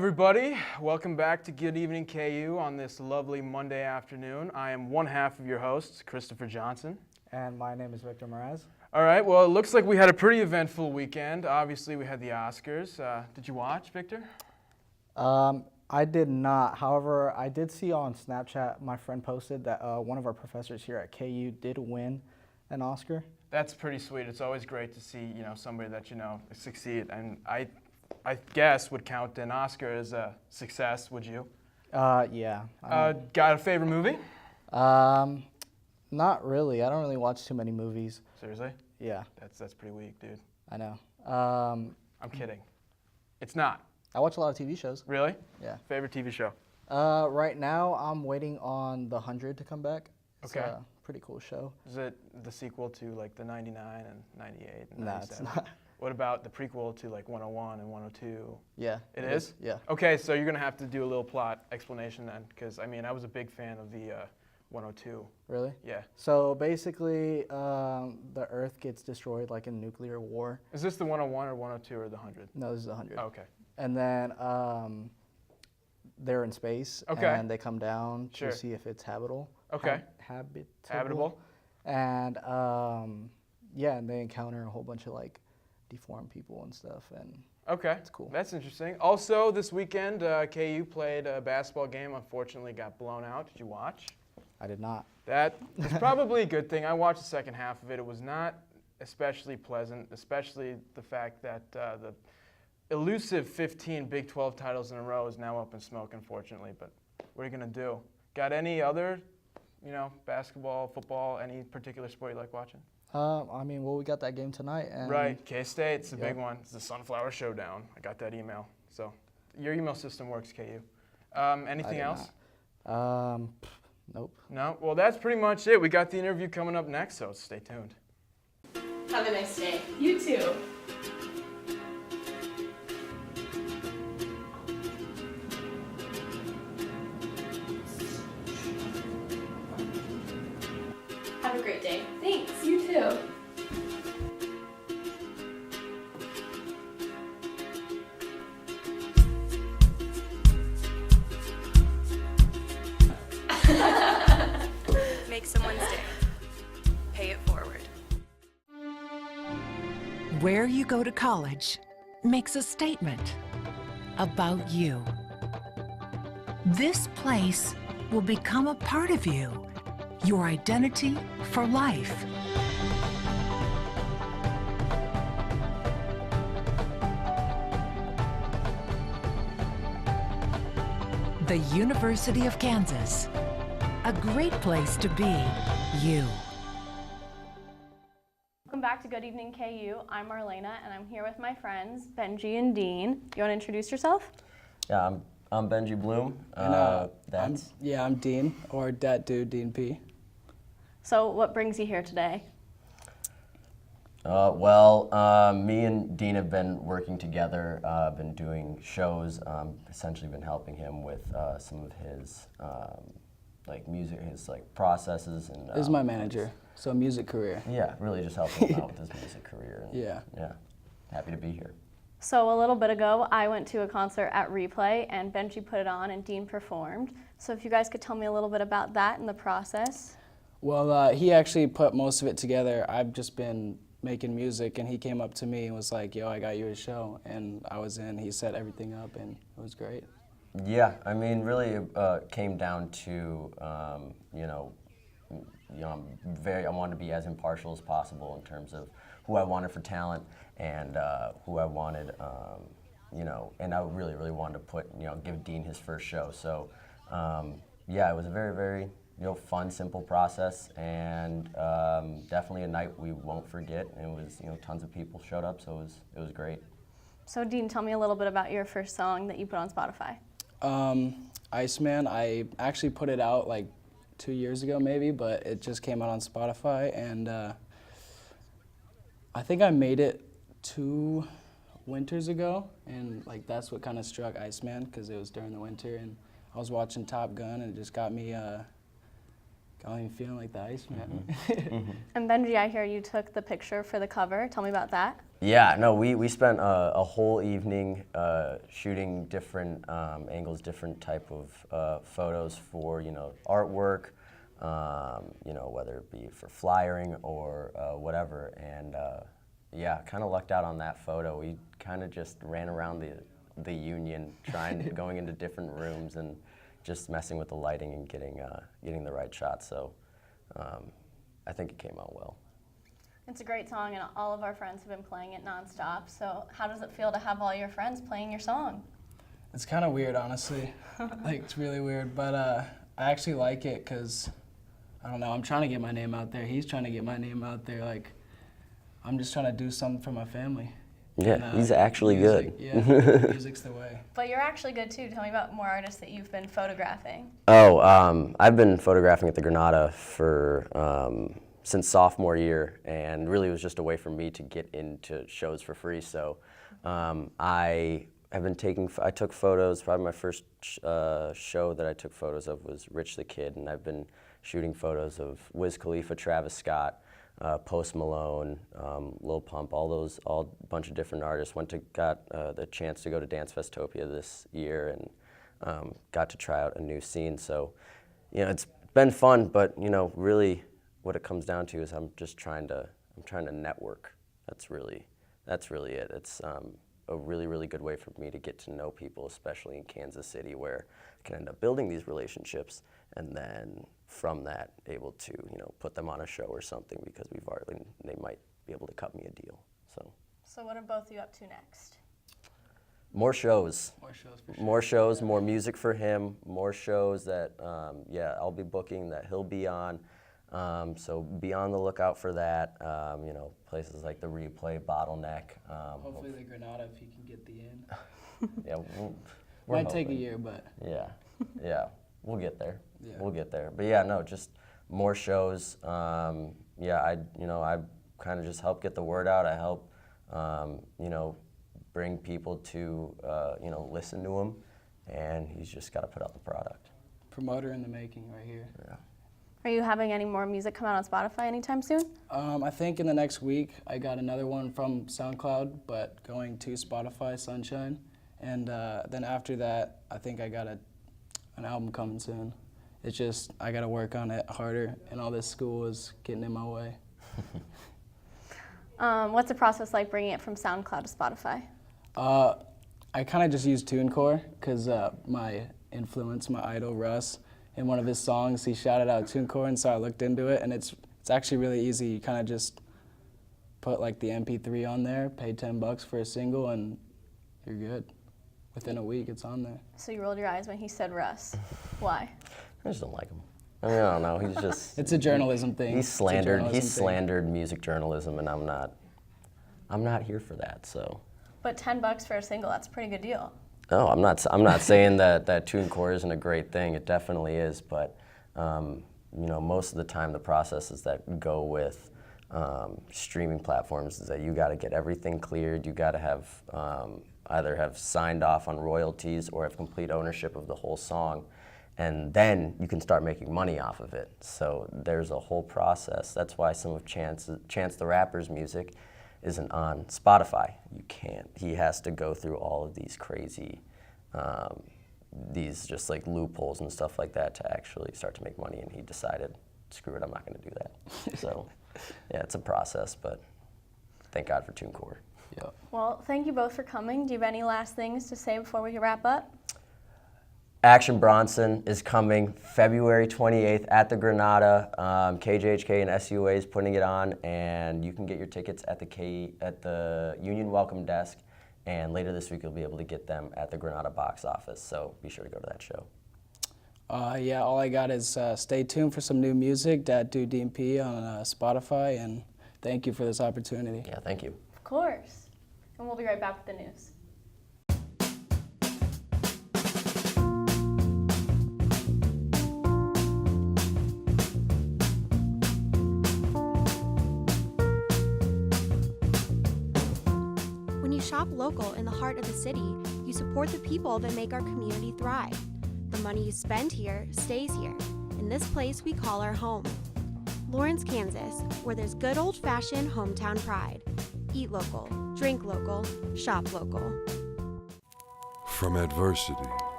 everybody. Welcome back to Good Evening KU on this lovely Monday afternoon. I am one half of your host, Christopher Johnson. And my name is Victor Mraz. All right, well, it looks like we had a pretty eventful weekend. Obviously, we had the Oscars. Did you watch, Victor? I did not. However, I did see on Snapchat, my friend posted that one of our professors here at KU did win an Oscar. That's pretty sweet. It's always great to see, somebody that succeed. And I guess would count an Oscar as a success, would you? Yeah. Got a favorite movie? Not really. I don't really watch too many movies. Seriously? Yeah. That's pretty weak, dude. I know. I'm kidding. It's not. I watch a lot of TV shows. Really? Yeah. Favorite TV show? Right now, I'm waiting on The 100 to come back. It's Okay. a pretty cool show. Is it the sequel to like the 99 and 98 and No, 97? it's not. What about the prequel to like 101 and 102? Yeah. It is? Yeah. Okay, so you're going to have to do a little plot explanation then, because I was a big fan of the 102. Really? Yeah. So basically, the Earth gets destroyed like in nuclear war. Is this the 101 or 102 or the 100? No, this is 100. Oh, okay. And then they're in space, Okay. and they come down Sure. to see if it's habitable. Okay. Habitable. And yeah, and they encounter a whole bunch of like deformed people and stuff, and Okay. it's cool. That's interesting. Also, this weekend, KU played a basketball game. Unfortunately, got blown out. Did you watch? I did not. That is probably a good thing. I watched the second half of it. It was not especially pleasant, especially the fact that the elusive 15 Big 12 titles in a row is now up in smoke, unfortunately. But what are you going to do? Got any other, basketball, football, any particular sport you like watching? Well, we got that game tonight. And Right, K-State, it's a Yep. big one. It's the Sunflower Showdown. I got that email. So your email system works, KU. Anything else? Nope. No? Well, that's pretty much it. We got the interview coming up next, so stay tuned. Have a nice day. You too. Have a great day. Thanks. You too. Make someone's day. Pay it forward. Where you go to college makes a statement about you. This place will become a part of you, your identity for life. The University of Kansas, a great place to be you. Welcome back to Good Evening KU. I'm Marlena, and I'm here with my friends Benji and Dean. You want to introduce yourself? Yeah, I'm Benji Bloom. I'm Dean, or Dat Dude, Dean P. So, what brings you here today? Me and Dean have been working together, been doing shows, essentially been helping him with some of his music, his processes. And This is my manager, so music career. Yeah, really just helping him out with his music career. And, Yeah. Happy to be here. So, a little bit ago, I went to a concert at Replay, and Benji put it on, and Dean performed. So, if you guys could tell me a little bit about that and the process. Well, he actually put most of it together. I've just been making music, and he came up to me and was like, yo, I got you a show. And I was in, he set everything up, and it was great. Yeah, really it came down to, I wanted to be as impartial as possible in terms of who I wanted for talent and who I wanted, and I really, really wanted to give Dean his first show. So, it was a very, very, fun, simple process, and definitely a night we won't forget. And it was, tons of people showed up, so it was great. So, Dean, tell me a little bit about your first song that you put on Spotify. Iceman, I actually put it out like 2 years ago maybe, but it just came out on Spotify, and I think I made it 2 winters ago, and that's what kind of struck Iceman, because it was during the winter, and I was watching Top Gun, and it just got me feeling like the Iceman. And Benji, I hear you took the picture for the cover. Tell me about that. Yeah, no, we spent a whole evening shooting different angles, different type of photos for, you know, artwork, you know, whether it be for flyering or whatever. And yeah, kind of lucked out on that photo. We kind of just ran around the Union, going into different rooms and just messing with the lighting and getting the right shot. So I think it came out well. It's a great song, and all of our friends have been playing it nonstop. So how does it feel to have all your friends playing your song? It's kind of weird, honestly. Like, it's really weird, but I actually like it because, I don't know, I'm trying to get my name out there. He's trying to get my name out there. Like, I'm just trying to do something for my family. Yeah, And, he's actually music, good. Yeah, music's the way. But you're actually good too. Tell me about more artists that you've been photographing. Oh, I've been photographing at the Granada for since sophomore year, and really it was just a way for me to get into shows for free. So I took photos. Probably my first show that I took photos of was Rich the Kid, and I've been shooting photos of Wiz Khalifa, Travis Scott, Post Malone, Lil Pump, all a bunch of different artists. Got the chance to go to Dance Festopia this year and got to try out a new scene. So, you know, it's been fun, but you know, really, what it comes down to is I'm trying to network. That's really it. It's a really good way for me to get to know people, especially in Kansas City, where I can end up building these relationships, and then from that, able to, you know, put them on a show or something, because they might be able to cut me a deal. So what are both of you up to next? More shows. More shows for sure. More shows, more music for him, more shows that, yeah, I'll be booking that he'll be on. So be on the lookout for that. You know, places like the Replay, Bottleneck. Hopefully the Granada, if you can get the in. Yeah, we're Might take a hoping. year, but. Yeah, we'll get there. Yeah. We'll get there. But yeah, no, just more shows. Yeah, I kind of just help get the word out. I help, you know, bring people to, you know, listen to him, and he's just got to put out the product. Promoter in the making right here. Yeah. Are you having any more music come out on Spotify anytime soon? I think in the next week I got another one from SoundCloud, but going to Spotify, Sunshine. And then after that, I think I got an album coming soon. It's just, I got to work on it harder, and all this school is getting in my way. What's the process like bringing it from SoundCloud to Spotify? I kind of just use TuneCore because my influence, my idol, Russ, in one of his songs, he shouted out TuneCore, and so I looked into it, and it's actually really easy. You kind of just put like the MP3 on there, pay $10 for a single, and you're good. Within a week, it's on there. So you rolled your eyes when he said Russ. Why? I just don't like him. I mean, I don't know. He's just. It's a journalism thing. He's slandered. It's a He's journalism thing. slandered music journalism, and I'm not here for that. So. But $10 for a single, that's a pretty good deal. No, I'm not saying that TuneCore isn't a great thing. It definitely is, but you know, most of the time the processes that go with streaming platforms is that you got to get everything cleared. You got to have either have signed off on royalties or have complete ownership of the whole song, and then you can start making money off of it. So there's a whole process. That's why some of Chance the Rapper's music isn't on Spotify. You can't. He has to go through all of these crazy, these just like loopholes and stuff like that to actually start to make money, and he decided, screw it, I'm not gonna do that. So, yeah, it's a process, but thank God for TuneCore. Yep. Well, thank you both for coming. Do you have any last things to say before we wrap up? Action Bronson is coming February 28th at the Granada. KJHK and SUA is putting it on, and you can get your tickets at the Union Welcome Desk, and later this week you'll be able to get them at the Granada box office, so be sure to go to that show. Yeah, all I got is stay tuned for some new music, Dad Do DMP on Spotify, and thank you for this opportunity. Yeah, thank you. Of course. And we'll be right back with the news. When you shop local in the heart of the city, you support the people that make our community thrive. The money you spend here stays here, in this place we call our home. Lawrence, Kansas, where there's good old-fashioned hometown pride. Eat local, Drink local, shop local. From adversity,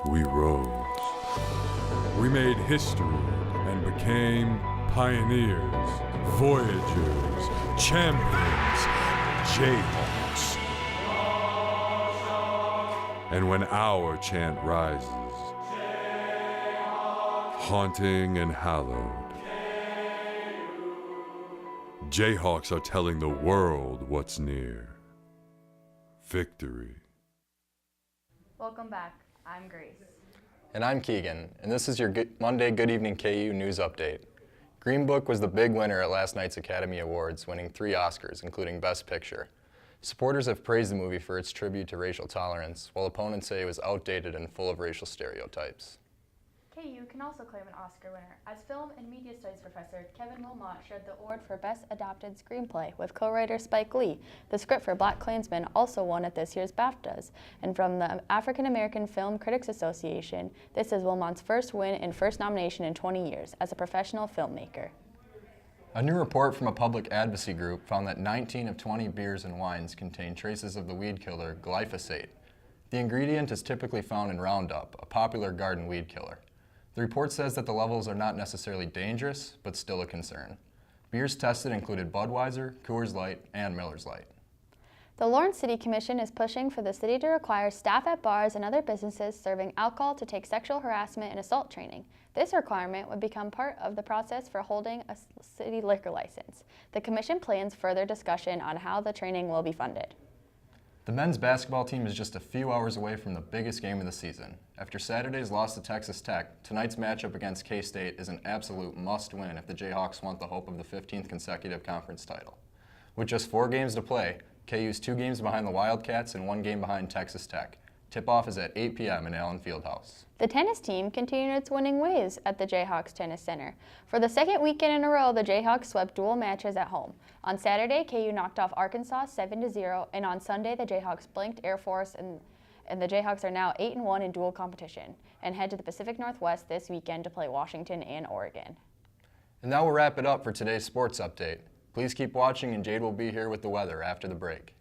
we rose. We made history and became pioneers, voyagers, champions, Jayhawks. And when our chant rises, haunting and hallowed, Jayhawks are telling the world what's near. Victory. Welcome back. I'm Grace. And I'm Keegan, and this is your Monday Good Evening KU news update. Green Book was the big winner at last night's Academy Awards, winning 3 Oscars, including Best Picture. Supporters have praised the movie for its tribute to racial tolerance, while opponents say it was outdated and full of racial stereotypes. KU can also claim an Oscar winner, as film and media studies professor Kevin Wilmot shared the award for Best Adapted Screenplay with co-writer Spike Lee. The script for BlacKkKlansman also won at this year's BAFTAs. And from the African American Film Critics Association, this is Wilmot's first win and first nomination in 20 years as a professional filmmaker. A new report from a public advocacy group found that 19 of 20 beers and wines contain traces of the weed killer glyphosate. The ingredient is typically found in Roundup, a popular garden weed killer. The report says that the levels are not necessarily dangerous, but still a concern. Beers tested included Budweiser, Coors Light, and Miller's Light. The Lawrence City Commission is pushing for the city to require staff at bars and other businesses serving alcohol to take sexual harassment and assault training. This requirement would become part of the process for holding a city liquor license. The commission plans further discussion on how the training will be funded. The men's basketball team is just a few hours away from the biggest game of the season. After Saturday's loss to Texas Tech, tonight's matchup against K-State is an absolute must-win if the Jayhawks want the hope of the 15th consecutive conference title. With just 4 games to play, KU's 2 games behind the Wildcats and 1 game behind Texas Tech. Tip-off is at 8 p.m. in Allen Fieldhouse. The tennis team continued its winning ways at the Jayhawks Tennis Center. For the second weekend in a row, the Jayhawks swept dual matches at home. On Saturday, KU knocked off Arkansas 7-0, and on Sunday, the Jayhawks blanked Air Force, and the Jayhawks are now 8-1 in dual competition and head to the Pacific Northwest this weekend to play Washington and Oregon. And that will wrap it up for today's sports update. Please keep watching, and Jade will be here with the weather after the break.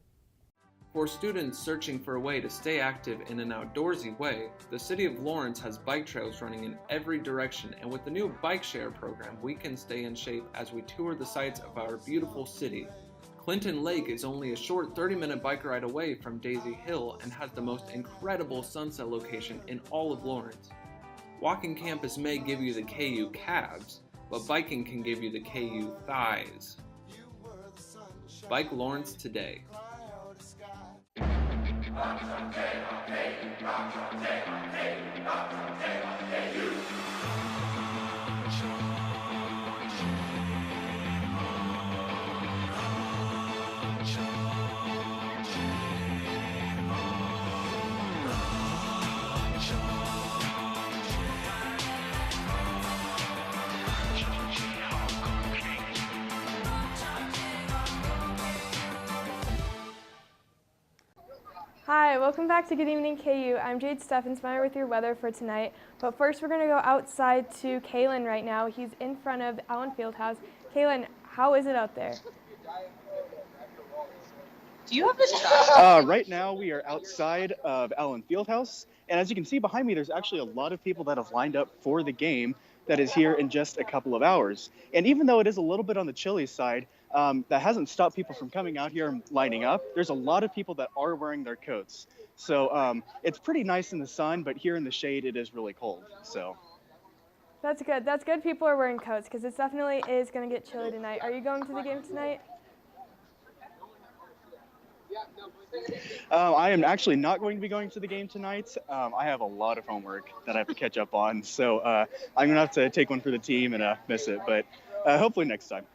For students searching for a way to stay active in an outdoorsy way, the City of Lawrence has bike trails running in every direction, and with the new bike share program, we can stay in shape as we tour the sights of our beautiful city. Clinton Lake is only a short 30-minute bike ride away from Daisy Hill and has the most incredible sunset location in all of Lawrence. Walking campus may give you the KU calves, but biking can give you the KU thighs. Bike Lawrence today. Hi, welcome back to Good Evening KU. I'm Jade Steffensmeyer with your weather for tonight. But first, we're going to go outside to Kalen right now. He's in front of Allen Fieldhouse. Kalen, how is it out there? Do you have this job? Right now, we are outside of Allen Fieldhouse. And as you can see behind me, there's actually a lot of people that have lined up for the game that is here in just a couple of hours. And even though it is a little bit on the chilly side, that hasn't stopped people from coming out here and lining up. There's a lot of people that are wearing their coats. So it's pretty nice in the sun, but here in the shade, it is really cold. So that's good. That's good people are wearing coats because it definitely is going to get chilly tonight. Are you going to the game tonight? I am actually not going to be going to the game tonight. I have a lot of homework that I have to catch up on. So I'm going to have to take one for the team and miss it. But hopefully next time.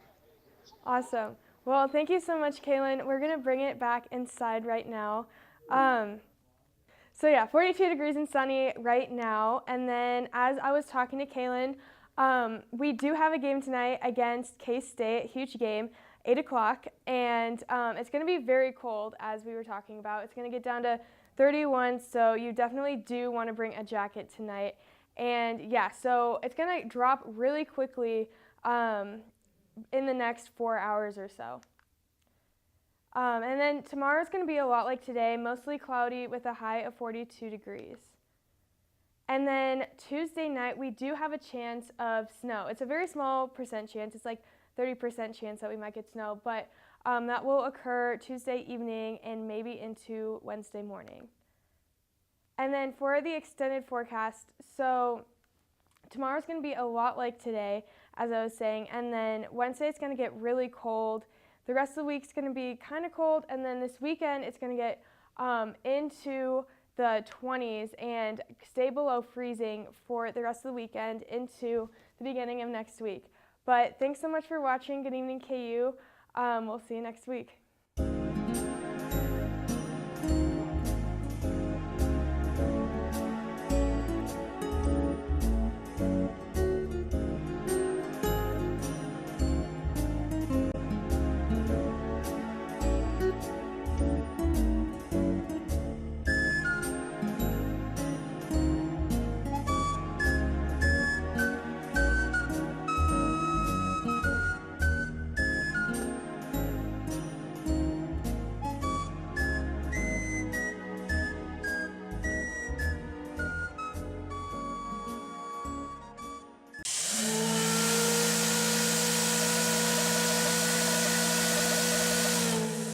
Awesome. Well, thank you so much, Kaylin. We're going to bring it back inside right now. So yeah, 42 degrees and sunny right now. And then as I was talking to Kaylin, we do have a game tonight against K-State, huge game, 8 o'clock. And it's going to be very cold, as we were talking about. It's going to get down to 31, so you definitely do want to bring a jacket tonight. And yeah, so it's going to drop really quickly in the next 4 hours or so. And then tomorrow's going to be a lot like today, mostly cloudy with a high of 42 degrees. And then Tuesday night, we do have a chance of snow. It's a very small percent chance. It's like 30% chance that we might get snow, but that will occur Tuesday evening and maybe into Wednesday morning. And then for the extended forecast, so tomorrow's going to be a lot like today, as I was saying, and then Wednesday it's going to get really cold. The rest of the week's going to be kind of cold, and then this weekend it's going to get into the 20s and stay below freezing for the rest of the weekend into the beginning of next week. But thanks so much for watching. Good evening, KU. We'll see you next week.